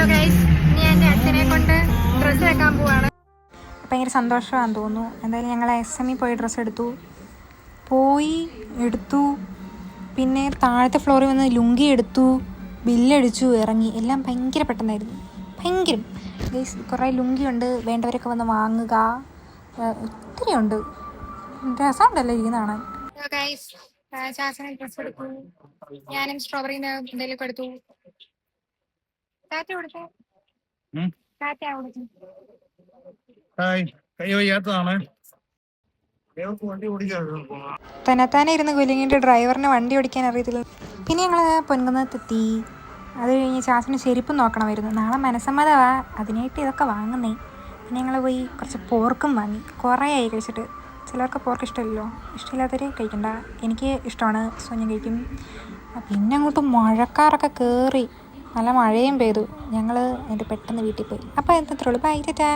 Hello guys, ഇനി എൻ്റെ അച്ഛനെ കൊണ്ട് ഡ്രസ്സ് വെക്കാൻ പോവാണ്. ഭയങ്കര സന്തോഷമാണെന്ന് തോന്നുന്നു. എന്തായാലും ഞങ്ങൾ SM പോയി ഡ്രസ്സ് എടുത്തു. പിന്നെ താഴത്തെ ഫ്ലോറിൽ വന്ന് ലുങ്കി എടുത്തു, ബില്ലടിച്ചു, ഇറങ്ങി. എല്ലാം ഭയങ്കര പെട്ടെന്നായിരുന്നു. ഭയങ്കരം ഗൈസ്. കുറേ ലുങ്കിയുണ്ട്, വേണ്ടവരൊക്കെ വന്ന് വാങ്ങുക. ഒത്തിരി ഉണ്ട്. രസമുണ്ടല്ലോ ഇരിക്കുന്ന കാണാൻ. ഹലോ ഗൈസ്, ചാച്ചനെ ഡ്രസ്സ് എടുത്തു. ഞാനും സ്ട്രോബെറിന്ന് എന്തെങ്കിലും എടുത്തു. ടാറ്റ കൊടുത്തു. ടാറ്റ കൊടുത്തു. തന്നെത്താനെ ഇരുന്ന് കുലുങ്ങിയിട്ട് ഡ്രൈവറിന് വണ്ടി ഓടിക്കാൻ അറിയത്തില്ല. പിന്നെ ഞങ്ങൾ പൊൻകുന്നത്തെത്തി. അത് കഴിഞ്ഞ് ചാച്ചന് ചെരുപ്പ് നോക്കണമായിരുന്നു. നാളെ മനസ്സമ്മതമാ, അതിനായിട്ട് ഇതൊക്കെ വാങ്ങുന്നേ. പിന്നെ ഞങ്ങൾ പോയി കുറച്ച് പോർക്കും വാങ്ങി. കുറേ ആയി കഴിച്ചിട്ട്. ചിലർക്ക് പോർക്ക് ഇഷ്ടമല്ലോ. ഇഷ്ടമില്ലാത്തവർ കഴിക്കണ്ട. എനിക്ക് ഇഷ്ടമാണ്, സോ ഞാൻ കഴിക്കും. പിന്നെ അങ്ങോട്ട് മഴക്കാറൊക്കെ കയറി, നല്ല മഴയും പെയ്തു. ഞങ്ങൾ എന്നിട്ട് പെട്ടെന്ന് വീട്ടിൽ പോയി. അപ്പോൾ എത്രയുള്ളൂ. ബൈ ടാറ്റാ.